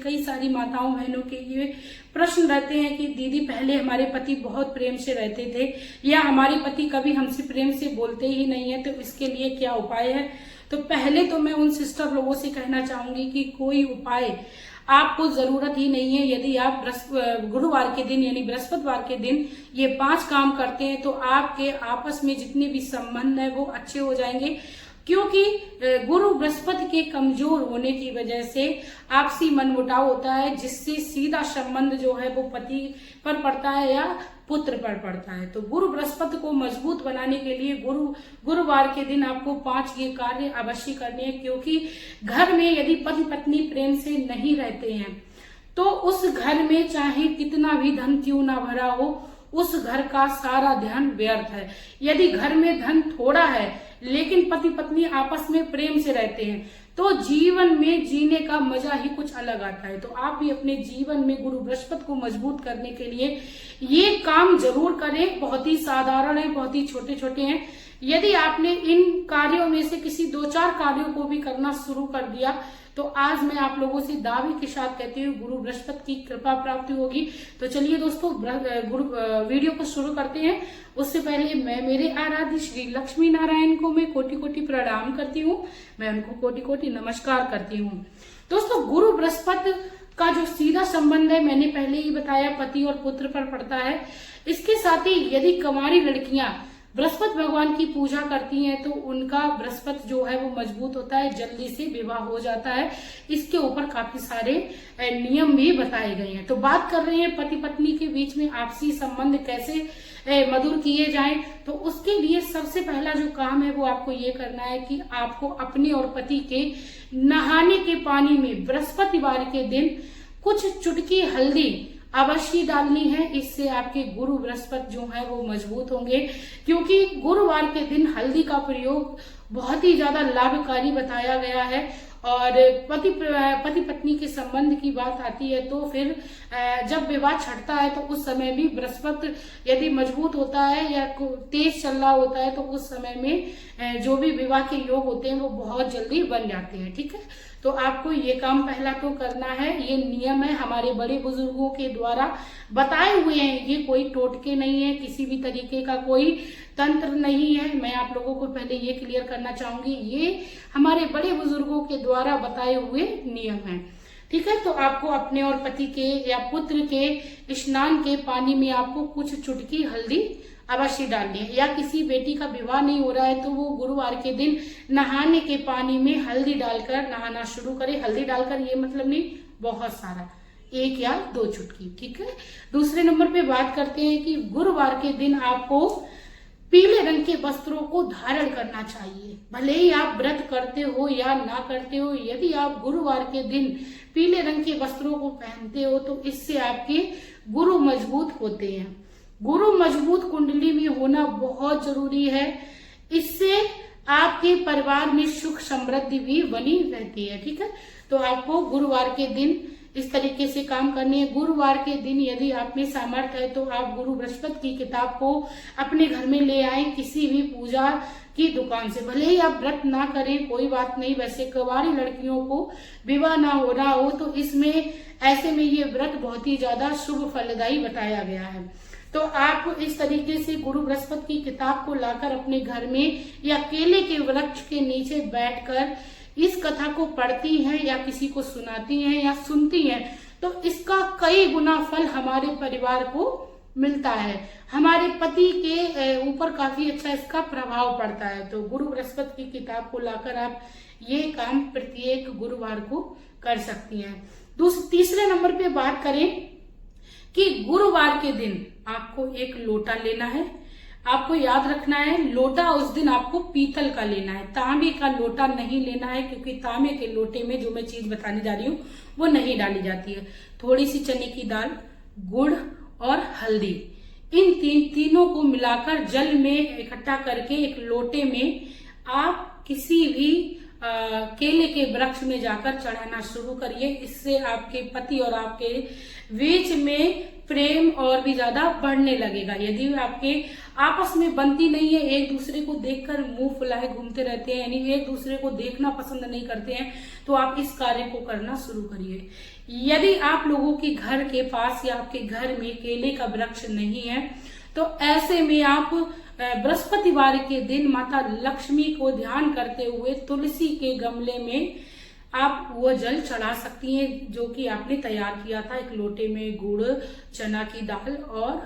कई सारी माताओं बहनों के ये प्रश्न रहते हैं कि दीदी पहले हमारे पति बहुत प्रेम से रहते थे या हमारे पति कभी हमसे प्रेम से बोलते ही नहीं है, तो इसके लिए क्या उपाय है। तो पहले तो मैं उन सिस्टर लोगों से कहना चाहूंगी कि कोई उपाय आपको जरूरत ही नहीं है। यदि आप गुरुवार के दिन यानी बृहस्पतिवार के दिन ये 5 काम करते हैं तो आपके आपस में जितने भी संबंध है वो अच्छे हो जाएंगे, क्योंकि गुरु बृहस्पति के कमजोर होने की वजह से आपसी मनमुटाव होता है, जिससे सीधा संबंध जो है वो पति पर पड़ता है या पुत्र पर पड़ता है। तो गुरु बृहस्पति को मजबूत बनाने के लिए गुरुवार के दिन आपको 5 ये कार्य अवश्य करने हैं, क्योंकि घर में यदि पति पत्नी प्रेम से नहीं रहते हैं तो उस घर में चाहे कितना भी धन क्यों ना भरा हो, उस घर का सारा ध्यान व्यर्थ है। यदि घर में धन थोड़ा है लेकिन पति पत्नी आपस में प्रेम से रहते हैं तो जीवन में जीने का मजा ही कुछ अलग आता है। तो आप भी अपने जीवन में गुरु बृहस्पति को मजबूत करने के लिए ये काम जरूर करें। बहुत ही साधारण है, बहुत ही छोटे छोटे हैं। यदि आपने इन कार्यों में से किसी 2-4 कार्यों को भी करना शुरू कर दिया तो आज मैं आप लोगों से दावे के साथ कहती हूँ गुरु बृहस्पति की कृपा प्राप्ति होगी। तो चलिए दोस्तों वीडियो को शुरू करते हैं। उससे पहले मैं मेरे आराध्य श्री लक्ष्मी नारायण को मैं कोटि कोटि प्रणाम करती हूँ, मैं उनको कोटि कोटि नमस्कार करती हूँ। दोस्तों गुरु बृहस्पति का जो सीधा संबंध है मैंने पहले ही बताया, पति और पुत्र पर पड़ता है। इसके साथ ही यदि कुंवारी लड़कियां बृहस्पति भगवान की पूजा करती हैं तो उनका बृहस्पति जो है वो मजबूत होता है, जल्दी से विवाह हो जाता है। इसके ऊपर काफी सारे नियम भी बताए गए हैं। तो बात कर रहे हैं पति पत्नी के बीच में आपसी संबंध कैसे मधुर किए जाएं। तो उसके लिए सबसे पहला जो काम है वो आपको ये करना है कि आपको अपने और पति के नहाने के पानी में बृहस्पतिवार के दिन कुछ चुटकी हल्दी अवश्य डालनी है। इससे आपके गुरु बृहस्पति जो है वो मजबूत होंगे, क्योंकि गुरुवार के दिन हल्दी का प्रयोग बहुत ही ज्यादा लाभकारी बताया गया है। और पति पत्नी के संबंध की बात आती है तो फिर जब विवाह छटता है तो उस समय भी बृहस्पति यदि मजबूत होता है या तेज चल रहा होता है तो उस समय में जो भी विवाह के योग होते हैं वो बहुत जल्दी बन जाते हैं। ठीक है, तो आपको ये काम पहला तो करना है। ये नियम है, हमारे बड़े बुजुर्गों के द्वारा बताए हुए हैं, ये कोई टोटके नहीं है, किसी भी तरीके का कोई तंत्र नहीं है। मैं आप लोगों को पहले ये क्लियर करना चाहूंगी, ये हमारे बड़े बुजुर्गों के द्वारा बताए हुए नियम हैं। ठीक है, तो आपको अपने और पति के या पुत्र के स्नान के पानी में आपको कुछ चुटकी हल्दी अवश्य डालनी है। या किसी बेटी का विवाह नहीं हो रहा है तो वो गुरुवार के दिन नहाने के पानी में हल्दी डालकर नहाना शुरू करे। हल्दी डालकर ये मतलब नहीं बहुत सारा, 1 या 2 चुटकी। ठीक है, दूसरे नंबर पे बात करते हैं कि गुरुवार के दिन आपको पीले रंग के वस्त्रों को धारण करना चाहिए। भले ही आप व्रत करते हो या ना करते हो, यदि आप गुरुवार के दिन पीले रंग के वस्त्रों को पहनते हो तो इससे आपके गुरु मजबूत होते हैं। गुरु मजबूत कुंडली में होना बहुत जरूरी है, इससे आपके परिवार में सुख समृद्धि भी बनी रहती है। ठीक है, तो आपको गुरुवार के दिन इस तरीके से काम करनी है। गुरुवार के दिन यदि आप में सामर्थ्य है तो आप गुरु बृहस्पति की किताब को अपने घर में ले आए किसी भी पूजा की दुकान से। भले ही आप व्रत ना करें कोई बात नहीं, वैसे कुंवारी लड़कियों को विवाह ना हो रहा हो तो इसमें ऐसे में ये व्रत बहुत ही ज्यादा शुभ फलदायी बताया गया है। तो आप इस तरीके से गुरु बृहस्पति की किताब को लाकर अपने घर में या केले के वृक्ष के नीचे बैठकर इस कथा को पढ़ती हैं या किसी को सुनाती हैं या सुनती हैं तो इसका कई गुना फल हमारे परिवार को मिलता है। हमारे पति के ऊपर काफी अच्छा इसका प्रभाव पड़ता है। तो गुरु बृहस्पति की किताब को लाकर आप ये काम प्रत्येक गुरुवार को कर सकती हैं। तीसरे नंबर पे बात करें कि गुरुवार के दिन आपको एक लोटा लेना है। आपको याद रखना है लोटा उस दिन आपको पीतल का लेना है, तांबे का लोटा नहीं लेना है, क्योंकि तांबे के लोटे में जो मैं चीज बताने जा रही हूँ वो नहीं डाली जाती है। थोड़ी सी चने की दाल, गुड़ और हल्दी, इन तीनों को मिलाकर जल में इकट्ठा करके एक लोटे में आप किसी भी केले के वृक्ष में जाकर चढ़ाना शुरू करिए। इससे आपके पति और आपके बीच में प्रेम और भी ज्यादा बढ़ने लगेगा। यदि आपके आपस में बनती नहीं है, एक दूसरे को देखकर मुंह फुलाए घूमते रहते हैं, यानी एक दूसरे को देखना पसंद नहीं करते हैं, तो आप इस कार्य को करना शुरू करिए। यदि आप लोगों के घर के पास या आपके घर में केले का वृक्ष नहीं है तो ऐसे में आप बृहस्पतिवार के दिन माता लक्ष्मी को ध्यान करते हुए तुलसी के गमले में आप वो जल चढ़ा सकती हैं जो कि आपने तैयार किया था। एक लोटे में गुड़, चना की दाल और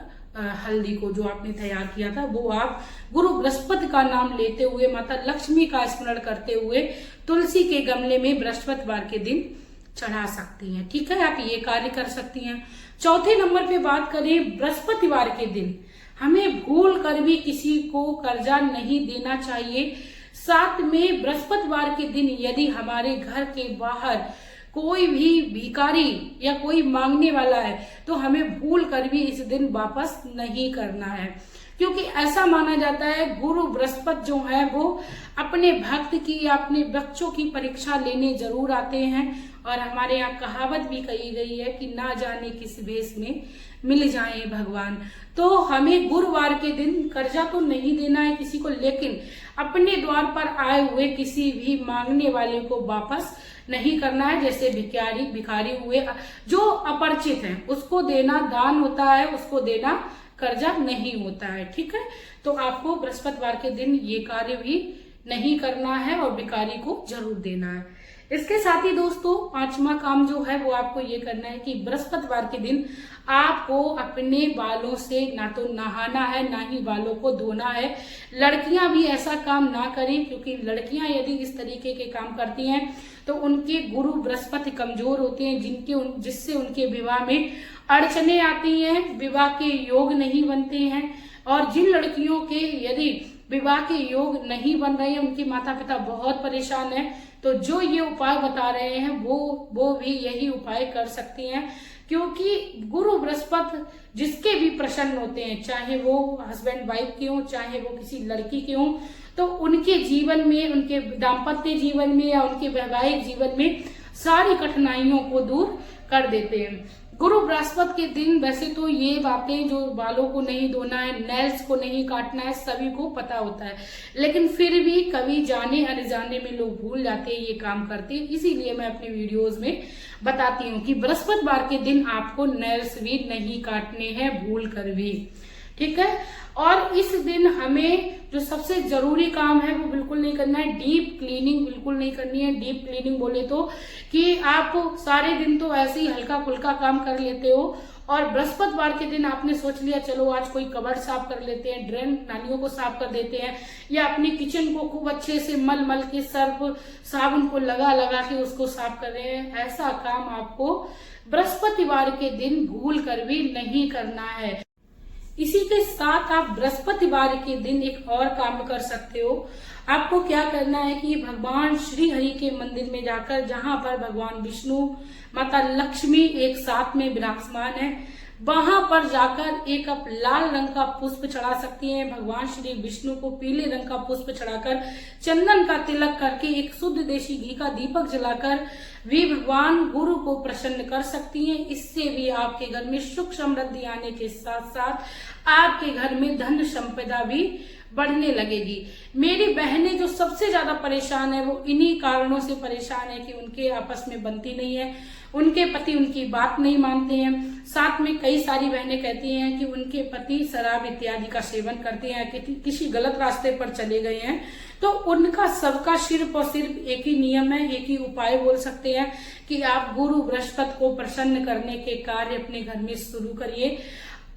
हल्दी को जो आपने तैयार किया था वो आप गुरु बृहस्पति का नाम लेते हुए माता लक्ष्मी का स्मरण करते हुए तुलसी के गमले में बृहस्पतिवार के दिन चढ़ा सकती हैं। ठीक है, आप ये कार्य कर सकती हैं। चौथे नंबर पे बात करें, बृहस्पतिवार के दिन हमें भूल कर भी किसी को कर्जा नहीं देना चाहिए। साथ में बृहस्पतिवार के दिन यदि हमारे घर के बाहर कोई भी भिखारी या कोई मांगने वाला है तो हमें भूल कर भी इस दिन वापस नहीं करना है, क्योंकि ऐसा माना जाता है गुरु बृहस्पति जो है वो अपने भक्त की या अपने बच्चों की परीक्षा लेने जरूर आते हैं। और हमारे यहाँ कहावत भी कही गई है कि ना जाने किस भेष में मिल जाए भगवान। तो हमें गुरुवार के दिन कर्जा तो नहीं देना है किसी को, लेकिन अपने द्वार पर आए हुए किसी भी मांगने वाले को वापस नहीं करना है। जैसे भिखारी हुए जो अपरिचित हैं उसको देना दान होता है, उसको देना कर्जा नहीं होता है। ठीक है, तो आपको बृहस्पतिवार के दिन ये कार्य भी नहीं करना है और भिखारी को जरूर देना है। इसके साथ ही दोस्तों पांचवा काम जो है वो आपको ये करना है कि बृहस्पतिवार के दिन आपको अपने बालों से ना तो नहाना है ना ही बालों को धोना है। लड़कियां भी ऐसा काम ना करें, क्योंकि लड़कियां यदि इस तरीके के काम करती हैं तो उनके गुरु बृहस्पति कमजोर होते हैं, जिससे उनके विवाह में अड़चने आती हैं, विवाह के योग नहीं बनते हैं। और जिन लड़कियों के यदि विवाह के योग नहीं बन रहे हैं, उनके माता पिता बहुत परेशान हैं, तो जो ये उपाय बता रहे हैं वो भी यही उपाय कर सकती हैं। क्योंकि गुरु बृहस्पति जिसके भी प्रसन्न होते हैं, चाहे वो हस्बैंड वाइफ के हों, चाहे वो किसी लड़की के हों, तो उनके जीवन में, उनके दाम्पत्य जीवन में या उनके वैवाहिक जीवन में सारी कठिनाइयों को दूर कर देते हैं। गुरु बृहस्पति के दिन वैसे तो ये बातें जो बालों को नहीं धोना है, नेल्स को नहीं काटना है, सभी को पता होता है, लेकिन फिर भी कभी जाने अनजाने में लोग भूल जाते हैं, ये काम करते हैं। इसीलिए मैं अपने वीडियोस में बताती हूँ कि बृहस्पतिवार के दिन आपको नेल्स भी नहीं काटने हैं भूल कर भी। ठीक है, और इस दिन हमें जो सबसे जरूरी काम है वो बिल्कुल नहीं करना है, डीप क्लीनिंग बिल्कुल नहीं करनी है। डीप क्लीनिंग बोले तो कि आप सारे दिन तो ऐसे ही हल्का फुल्का काम कर लेते हो और बृहस्पतिवार के दिन आपने सोच लिया चलो आज कोई कबर्ड साफ कर लेते हैं, ड्रेन नालियों को साफ कर देते हैं, या अपने किचन को खूब अच्छे से मल के सर्फ साबुन को लगा के उसको साफ कर रहे हैं। ऐसा काम आपको बृहस्पतिवार के दिन भूल कर भी नहीं करना है। इसी के साथ आप बृहस्पतिवार के दिन एक और काम कर सकते हो। आपको क्या करना है कि भगवान श्री हरि के मंदिर में जाकर, जहां पर भगवान विष्णु, माता लक्ष्मी एक साथ में विराजमान है, वहां पर जाकर एक आप लाल रंग का पुष्प चढ़ा सकती हैं। भगवान श्री विष्णु को पीले रंग का पुष्प चढ़ाकर चंदन का तिलक करके एक शुद्ध देशी घी का दीपक जलाकर भी भगवान गुरु को प्रसन्न कर सकती हैं। इससे भी आपके घर में सुख समृद्धि आने के साथ साथ आपके घर में धन संपदा भी बढ़ने लगेगी। मेरी बहनें जो सबसे ज्यादा परेशान है वो इन्हीं कारणों से परेशान है कि उनके आपस में बनती नहीं है, उनके पति उनकी बात नहीं मानते हैं। साथ में कई सारी बहनें कहती हैं कि उनके पति शराब इत्यादि का सेवन करते हैं, किसी गलत रास्ते पर चले गए हैं। तो उनका सबका सिर्फ और सिर्फ एक ही नियम है, एक ही उपाय बोल सकते हैं कि आप गुरु बृहस्पति को प्रसन्न करने के कार्य अपने घर में शुरू करिए।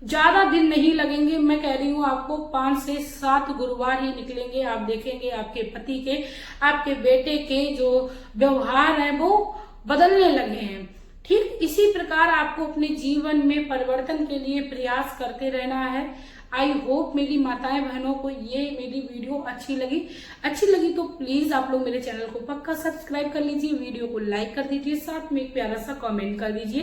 ज्यादा दिन नहीं लगेंगे, मैं कह रही हूँ आपको 5 से 7 गुरुवार ही निकलेंगे। आप देखेंगे आपके पति के, आपके बेटे के जो व्यवहार है वो बदलने लगे हैं। ठीक इसी प्रकार आपको अपने जीवन में परिवर्तन के लिए प्रयास करते रहना है। आई होप मेरी माताएं बहनों को ये मेरी वीडियो अच्छी लगी तो प्लीज आप लोग मेरे चैनल को पक्का सब्सक्राइब कर लीजिए, वीडियो को लाइक कर दीजिए, साथ में एक प्यारा सा कमेंट कर दीजिए